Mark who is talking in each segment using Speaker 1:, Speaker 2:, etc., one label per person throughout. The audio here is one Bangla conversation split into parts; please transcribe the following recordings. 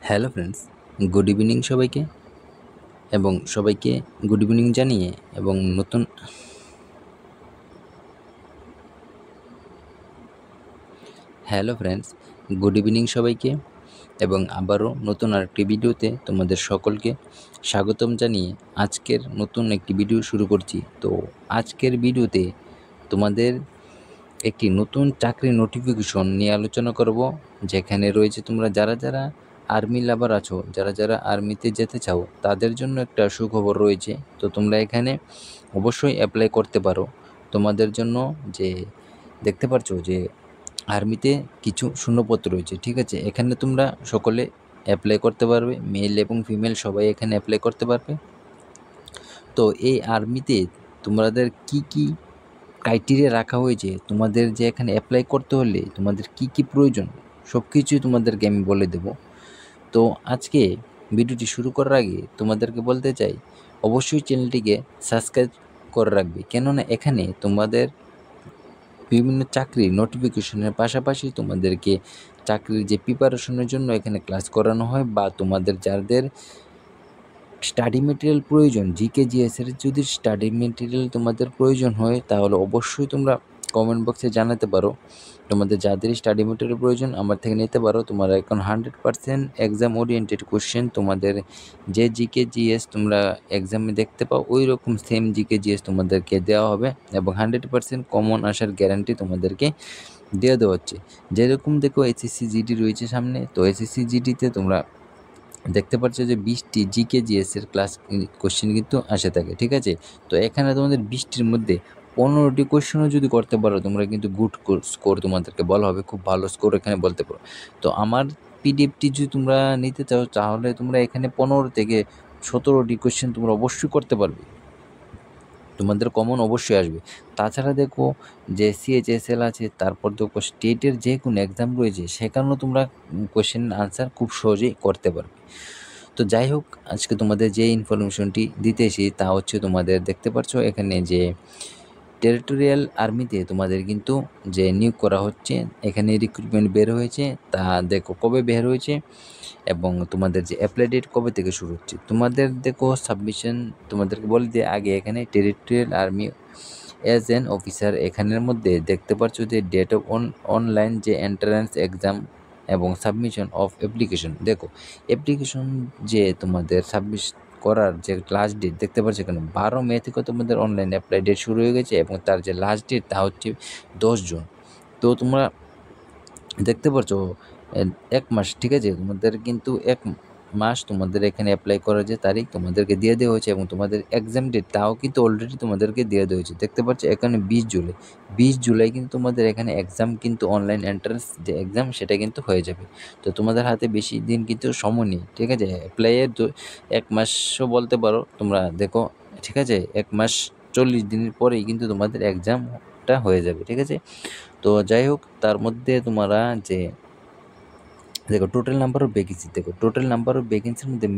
Speaker 1: হ্যালো ফ্রেন্ডস, গুড ইভিনিং সবাইকে এবং সবাইকে গুড ইভিনিং জানিয়ে এবং হ্যালো ফ্রেন্ডস, গুড ইভিনিং সবাইকে এবং আবারও নতুন আরেকটি ভিডিওতে তোমাদের সকলকে স্বাগতম জানিয়ে আজকের নতুন একটি ভিডিও শুরু করছি। তো আজকের ভিডিওতে তোমাদের একটি নতুন চাকরির নোটিফিকেশন নিয়ে আলোচনা করব, যেখানে রয়েছে তোমরা যারা যারা আর্মি লাভার আছো, যারা যারা আর্মিতে যেতে চাও, তাদের জন্য একটা সুখবর রয়েছে। তো তোমরা এখানে অবশ্যই অ্যাপ্লাই করতে পারো। তোমাদের জন্য যে দেখতে পারছো যে আর্মিতে কিছু শূন্যপদ রয়েছে, ঠিক আছে? এখানে তোমরা সকলে অ্যাপ্লাই করতে পারবে, মেল এবং ফিমেল সবাই এখানে অ্যাপ্লাই করতে পারবে। তো এই আর্মিতে তোমাদের কি কি ক্রাইটেরিয়া রাখা হয়েছে, তোমাদের যে এখানে অ্যাপ্লাই করতে হলে তোমাদের কি কি প্রয়োজন, সব কিছুই তোমাদেরকে আমি বলে দেব। তো আজকে ভিডিওটি শুরু করার আগে তোমাদেরকে বলতে চাই, অবশ্যই চ্যানেলটিকে সাবস্ক্রাইব করে রাখবে, কেননা এখানে তোমাদের বিভিন্ন চাকরির নোটিফিকেশনের পাশাপাশি তোমাদেরকে চাকরির যে প্রিপারেশনের জন্য এখানে ক্লাস করানো হয়, বা তোমাদের যাদের স্টাডি মেটেরিয়াল প্রয়োজন, জিকে জিএসের যদি স্টাডি মেটেরিয়াল তোমাদের প্রয়োজন হয়, তাহলে অবশ্যই তোমরা কমেন্ট বক্সে জানাতে পারো। তোমাদের যাদের স্টাডি মেটেরিয়াল প্রয়োজন আমার থেকে নিতে পারো। তোমরা এখন 100% এক্সাম ওরিয়েন্টেড কোশ্চেন, তোমাদের যে জিকে জিএস তোমরা এক্সামে দেখতে পাও ওই রকম সেম জিকে জিএস তোমাদেরকে দেওয়া হবে, এবং 100% কমন আসার গ্যারান্টি তোমাদেরকে দিয়ে দেওয়া হচ্ছে। যেরকম দেখো এসএসসি জিডি রয়েছে সামনে, তো এসএসসি জিডিতে তোমরা দেখতে পাচ্ছ যে 20টি জিকে জিএসের ক্লাস কোশ্চেন কিন্তু আসে থাকে, ঠিক আছে? তো এখানে তোমাদের 20টির মধ্যে 15টি কোশ্চেনও যদি করতে পারো তোমরা কিন্তু গুড স্কোর তোমাদেরকে বলা হবে, খুব ভালো স্কোর এখানে বলতে পারো। তো আমার পিডিএফটি যদি তোমরা নিতে চাও, তাহলে তোমরা এখানে 15 থেকে 17টি কোশ্চেন তোমরা অবশ্যই করতে পারবে, তোমাদের কমন অবশ্যই আসবে। তাছাড়া দেখো যে সিএইচএসএল আছে, তারপর দেখো স্টেটের যে কোনো এক্সাম রয়েছে, সেখানেও তোমরা কোশ্চেন আনসার খুব সহজেই করতে পারবে। তো যাই হোক, আজকে তোমাদের যে ইনফরমেশনটি দিতে এসেছি তা হচ্ছে, তোমাদের দেখতে পাচ্ছ এখানে যে টেরিটোরিয়াল আর্মিতে তোমাদের কিন্তু যে নিয়োগ করা হচ্ছে, এখানে রিক্রুটমেন্ট বের হয়েছে। তা দেখো কবে বের হয়েছে এবং তোমাদের যে অ্যাপ্লাই ডেট কবে থেকে শুরু হচ্ছে। তোমাদের দেখো সাবমিশন তোমাদেরকে বলে দিয়ে আগে এখানে territorial army as an officer, এখানের মধ্যে দেখতে পাচ্ছ যে ডেট অফ অনলাইন যে এন্ট্রান্স এক্সাম এবং সাবমিশন অফ অ্যাপ্লিকেশন। দেখো অ্যাপ্লিকেশন যে তোমাদের সাবমিট করার যে লাস্ট ডেট দেখতে পাচ্ছ এখানে 12 মে থেকে তোমাদের অনলাইন অ্যাপ্লাই ডেট শুরু হয়ে গেছে, এবং তার যে লাস্ট ডেট তা হচ্ছে 10 জুন। তো তোমরা দেখতে পাচ্ছ 1 মাস, ঠিক আছে? তোমাদের কিন্তু 1 মাস তোমাদের এখানে অ্যাপ্লাই করার যে তারিখ তোমাদেরকে দিয়ে দেওয়া হয়েছে, এবং তোমাদের এক্সাম ডেট তাও কিন্তু অলরেডি তোমাদেরকে দিয়ে দেওয়া হয়েছে। দেখতে পাচ্ছ এখানে 20 জুলাই কিন্তু তোমাদের এখানে এক্সাম কিন্তু অনলাইন এন্ট্রান্স যে এক্সাম সেটা কিন্তু হয়ে যাবে। তো তোমাদের হাতে বেশি দিন কিন্তু সময় নেই, ঠিক আছে? অ্যাপ্লাইয়ের 1 মাসও বলতে পারো তোমরা, দেখো ঠিক আছে? 1 মাস 40 দিনের পরেই কিন্তু তোমাদের এক্সামটা হয়ে যাবে, ঠিক আছে? তো যাই হোক, তার মধ্যে তোমরা যে দেখো টোটাল নাম্বার অফ ভ্যাকেন্সি, দেখো টোটাল নাম্বার অফ ভ্যাকেন্সির মধ্যে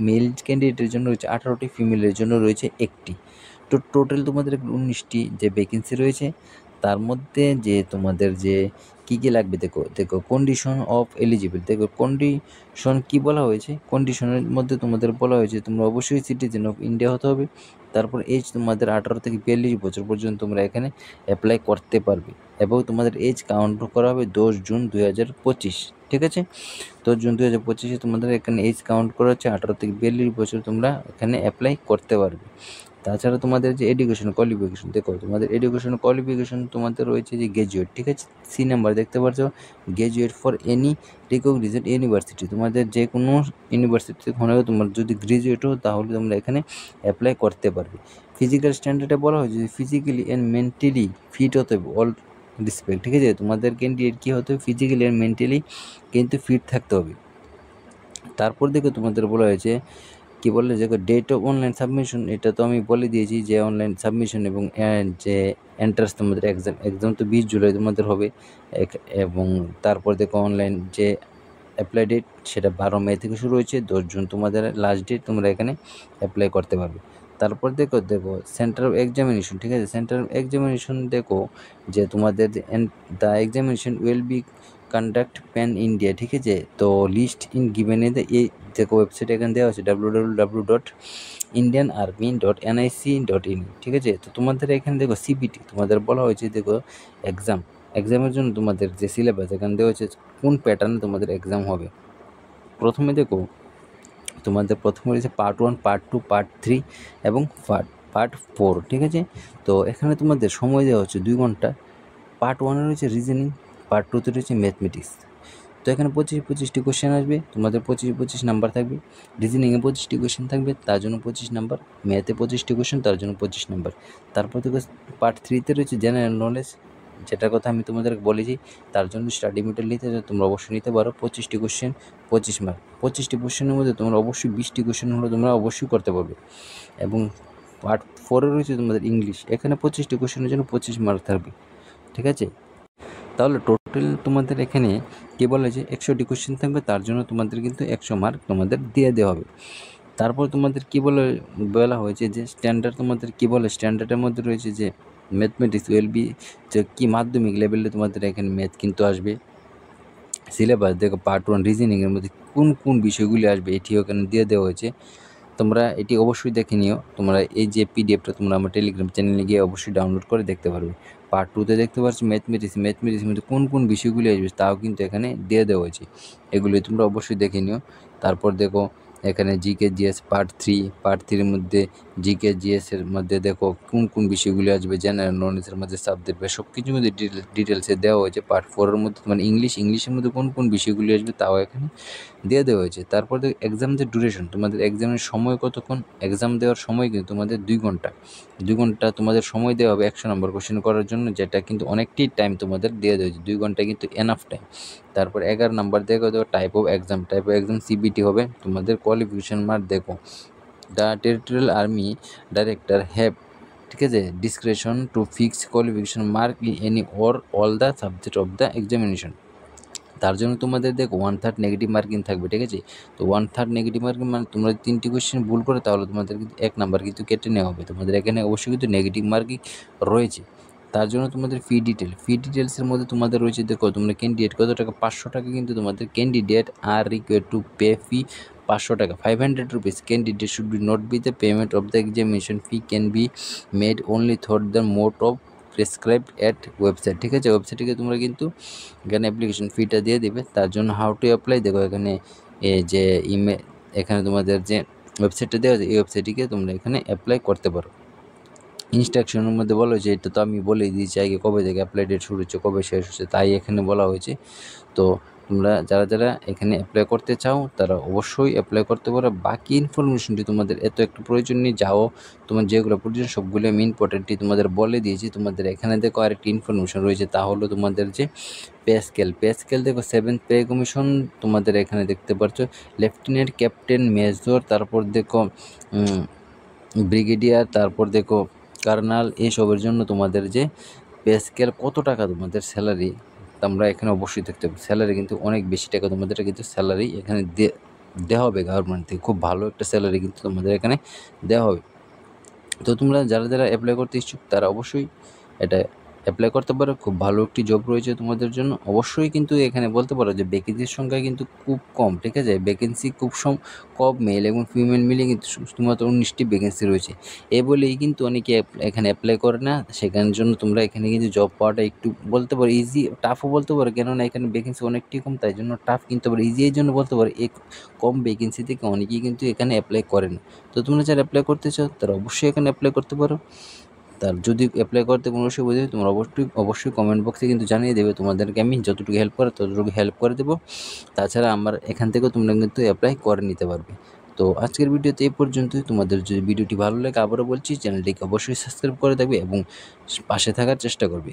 Speaker 1: মেল ক্যান্ডিডেটের জন্য রয়েছে 18টি, ফিমেলের জন্য রয়েছে 1টি। তো টোটাল তোমাদের 19টি যে ভ্যাকেন্সি রয়েছে। তার মধ্যে যে তোমাদের যে কী কী লাগবে, দেখো দেখো কন্ডিশন অফ এলিজিবল, দেখো কন্ডিশন কি বলা হয়েছে। কন্ডিশনের মধ্যে তোমাদের বলা হয়েছে তোমরা অবশ্যই সিটিজেন অফ ইন্ডিয়া হতে হবে। তারপর এজ তোমাদের 18 থেকে 42 বছর পর্যন্ত তোমরা এখানে অ্যাপ্লাই করতে পারবে, এবং তোমাদের এজ কাউন্ট করা হবে 10 জুন 2025, ঠিক আছে? 10 জুন 2025 তোমাদের এখানে এজ কাউন্ট করা হচ্ছে। 18 থেকে 42 বছর তোমরা এখানে অ্যাপ্লাই করতে পারবে। তাছাড়া তোমাদের যে এডুকেশন কোয়ালিফিকেশন, দেখো তোমাদের এডুকেশন কোয়ালিফিকেশন তোমাদের রয়েছে যে গ্র্যাজুয়েট, ঠিক আছে? সি নাম্বার দেখতে পাচ্ছ, গ্র্যাজুয়েট ফর এনি রিকগনিজড ইউনিভার্সিটি। তোমাদের যে কোনো ইউনিভার্সিটি হলেও তোমার যদি গ্র্যাজুয়েট হো, তাহলে তোমরা এখানে অ্যাপ্লাই করতে পারবে। ফিজিক্যাল স্ট্যান্ডার্ডে বলা হয়েছে যে ফিজিক্যালি অ্যান্ড মেন্টালি ফিট হতে হবে, অল রিসপেক্ট, ঠিক আছে? তোমাদের ক্যান্ডিডেট কী হতে হবে, ফিজিক্যালি অ্যান্ড মেন্টালি কিন্তু ফিট থাকতে হবে। তারপর দেখো তোমাদের বলা হয়েছে কি বললে, যে ডেট অফ অনলাইন সাবমিশন, এটা তো আমি বলে দিয়েছি যে অনলাইন সাবমিশন এবং যে এন্ট্রান্স তোমাদের এক্সাম তো 20 জুলাই তোমাদের হবে। এবং তারপর দেখো অনলাইন যে অ্যাপ্লাই ডেট সেটা 12 মে থেকে শুরু হয়েছে, 10 জুন তোমাদের লাস্ট ডেট, তোমরা এখানে অ্যাপ্লাই করতে পারবে। তারপর দেখো সেন্টার অফ এক্সামিনেশন, ঠিক আছে? সেন্টার অফ এক্সামিনেশন দেখো যে তোমাদের the examination will be conduct pan India, ঠিক আছে। তো লিস্ট ইন গিভেন এ এই দেখো ওয়েবসাইট এখানে দেওয়া আছে www.indianarmy.nic.in, ঠিক আছে। তো তোমাদের এখানে দেখো সিবিটি তোমাদের বলা হয়েছে, দেখো এক্সামের জন্য তোমাদের যে সিলেবাস এখানে দেওয়া হয়েছে কোন প্যাটার্নে তোমাদের এক্সাম হবে। প্রথমে দেখো তোমাদের প্রথমে রয়েছে পার্ট 1, পার্ট 2, পার্ট 3 এবং পার্ট 4, ঠিক আছে। তো এখানে তোমাদের সময় দেওয়া হচ্ছে 2 ঘন্টা। পার্ট 1 রয়েছে রিজনিং, পার্ট 2তে রয়েছে ম্যাথমেটিক্স। তো এখানে 25টি কোশ্চেন আসবে, তোমাদের 25 নাম্বার থাকবে। রিজনিংয়ে 25টি কোশ্চেন থাকবে, তার জন্য 25 নাম্বার। ম্যাথে 25টি কোশ্চেন, তার জন্য 25 নাম্বার। তারপর দেখো পার্ট 3তে রয়েছে জেনারেল নলেজ, যেটার কথা আমি তোমাদেরকে বলেছি। তার জন্য স্টাডি মেটেরিয়াল নিতে তোমরা অবশ্যই নিতে পারো। 25টি কোশ্চেন, 25 মার্ক। 25টি কোশ্চেনের মধ্যে তোমরা অবশ্যই 20টি কোশ্চেন হলো তোমরা অবশ্যই করতে পারবে। এবং পার্ট 4-এ রয়েছে তোমাদের ইংলিশ, এখানে 25টি কোশ্চেনের জন্য 25 মার্ক থাকবে, ঠিক আছে। তাহলে টোটাল তোমাদের এখানে কী বলা হয়েছে 100টি কোশ্চেন থাকবে, তার জন্য তোমাদের কিন্তু 100 মার্ক তোমাদের দিয়ে দেওয়া হবে। তারপর তোমাদের কী বলা হয়েছে যে স্ট্যান্ডার্ড, তোমাদের কী বলে স্ট্যান্ডার্ডের মধ্যে রয়েছে যে ম্যাথমেটিক্স উইল বি, যে কি মাধ্যমিক লেভেলে তোমাদের এখানে ম্যাথ কিন্তু আসবে। সিলেবাস দেখো পার্ট 1 রিজনিংয়ের মধ্যে কোন কোন বিষয়গুলি আসবে এটি ওখানে দিয়ে দেওয়া হয়েছে। তোমরা এটি অবশ্যই দেখে নিও। তোমরা এই যে পিডিএফটা তোমরা আমার টেলিগ্রাম চ্যানেলে গিয়ে অবশ্যই ডাউনলোড করে দেখতে পারবে। পার্ট 2তে দেখতে পাচ্ছি ম্যাথমেটিক্সের মধ্যে কোন কোন বিষয়গুলি আসবে তাও কিন্তু এখানে দিয়ে দেওয়া হয়েছে, এগুলি তোমরা অবশ্যই দেখে নিও। তারপর দেখো এখানে জিকে জিএস পার্ট 3-এর মধ্যে জিকে জিএসের মধ্যে দেখো কোন কোন বিষয়গুলি আসবে, জেনারেল নলেজের মধ্যে সাবজেক্ট সব কিছুর মধ্যে ডিটেলসে দেওয়া হয়েছে। পার্ট 4-এর মধ্যে তোমার ইংলিশের মধ্যে কোন কোন বিষয়গুলি আসবে তাও এখানে দিয়ে দেওয়া হয়েছে। তারপর দেখো এক্সাম যে ডিউরেশন, তোমাদের এক্সামের সময় কতক্ষণ, এক্সাম দেওয়ার সময় কিন্তু তোমাদের 2 ঘন্টা। 2 ঘন্টা তোমাদের সময় দেওয়া হবে 100 নম্বর কোশ্চেন করার জন্য, যেটা কিন্তু অনেকটাই টাইম তোমাদের দিয়ে দেওয়া হয়েছে। 2 ঘন্টা কিন্তু এনাফ টাইম। তারপর 11 নাম্বার দেখো টাইপ অফ এক্সাম সিবিটি হবে। তোমাদের কোয়ালিফিকেশন মার্ক দেখো the territorial army director have, ঠিক আছে, description to fix qualification mark in any or all the subject of the examination. তার জন্য তোমাদের দেখো 1/3 নেগেটিভ মার্কিং থাকবে, ঠিক আছে। তো 1/3 নেগেটিভ মার্কিং মানে তোমরা 3টি কোশ্চেন ভুল করে তাহলে তোমাদের কিন্তু 1 নাম্বার কিন্তু কেটে নেওয়া হবে। তোমাদের এখানে অবশ্যই কিন্তু নেগেটিভ মার্কিং রয়েছে। তার জন্য তোমাদের ফি ডিটেলসের মধ্যে তোমাদের রয়েছে দেখো তোমরা ক্যান্ডিডেট কত টাকা, 500 টাকা কিন্তু তোমাদের candidate R required to pay ফি 500 টাকা, 500 rupees. Candidate should be not be the payment of the examination fee can be made only through the mode of prescribed at website, ঠিক আছে। ওয়েবসাইটে তোমরা কিন্তু এখানে অ্যাপ্লিকেশন ফিটা দিয়ে দেবে। তার জন্য হাউ টু অ্যাপ্লাই দেখো এখানে যে এখানে তোমাদের যে ওয়েবসাইটটা দেওয়া আছে এই ওয়েবসাইটটিকে তোমরা এখানে অ্যাপ্লাই করতে পারো। ইনস্ট্রাকশনের মধ্যে বলা হয়েছে, এটা তো আমি বলেই দিয়েছি আগে কবে থেকে অ্যাপ্লাই ডেট শুরু হচ্ছে কবে শেষ হচ্ছে, তাই এখানে বলা হয়েছে। তো তোমরা যারা এখানে অ্যাপ্লাই করতে চাও তারা অবশ্যই অ্যাপ্লাই করতে পারো। বাকি ইনফরমেশনটি তোমাদের এত একটু প্রয়োজন নেই, যাও তোমার যেগুলো প্রয়োজন সবগুলো আমি ইম্পর্টেন্টটি তোমাদের বলে দিয়েছি। তোমাদের এখানে দেখো আরেকটি ইনফরমেশন রয়েছে, তা হলো তোমাদের যে পে স্কেল দেখো 7th পে কমিশন তোমাদের এখানে দেখতে পাচ্ছ, লেফটেন্যান্ট, ক্যাপ্টেন, মেজর, তারপর দেখো ব্রিগেডিয়ার, তারপর দেখো কার্নাল, এইসবের জন্য তোমাদের যে পে স্কেল কত টাকা তোমাদের স্যালারি তোমরা এখানে অবশ্যই দেখতে পাবে। স্যালারি কিন্তু অনেক বেশি টাকা তোমাদের কিন্তু স্যালারি এখানে দেওয়া হবে গভর্নমেন্ট থেকে, খুব ভালো একটা স্যালারি কিন্তু তোমাদের এখানে দেওয়া হবে। তো তোমরা যারা অ্যাপ্লাই করতে ইচ্ছুক তারা অবশ্যই এটা অ্যাপ্লাই করতে পারো, খুব ভালো একটি জব রয়েছে তোমাদের জন্য। অবশ্যই কিন্তু এখানে বলতে পারো যে ভ্যাকেন্সির সংখ্যা কিন্তু খুব কম, ঠিক আছে। ভ্যাকেন্সি খুব কম, মেল এবং ফিমেল মিলে কিন্তু শুধুমাত্র 19টি ভ্যাকেন্সি রয়েছে। এ বলেই কিন্তু অনেকে এখানে অ্যাপ্লাই করে না, সেখানের জন্য তোমরা এখানে কিন্তু জব পাওয়াটা একটু বলতে পারো ইজি, টাফও বলতে পারো, কেননা এখানে ভ্যাকেন্সি অনেকটাই কম, তাই জন্য টাফ কিন্তু আবার ইজি এই জন্য বলতে পারো এই কম ভ্যাকেন্সি থেকে অনেকেই কিন্তু এখানে অ্যাপ্লাই করে না। তো তোমরা যারা অ্যাপ্লাই করতে চাও তারা অবশ্যই এখানে অ্যাপ্লাই করতে পারো। তার যদি অ্যাপ্লাই করতে কোনো অসুবিধা হয় তোমরা অবশ্যই কমেন্ট বক্সে কিন্তু জানিয়ে দেবে, তোমাদেরকে আমি যতটুকু হেল্প করে ততটুকু হেল্প করে দেবো। তাছাড়া আমার এখান থেকেও তোমরা কিন্তু অ্যাপ্লাই করে নিতে পারবে। তো আজকের ভিডিওতে এই পর্যন্তই। তোমাদের যদি ভিডিওটি ভালো লাগে আবারও বলছি চ্যানেলটিকে অবশ্যই সাবস্ক্রাইব করে দেবে এবং পাশে থাকার চেষ্টা করবে।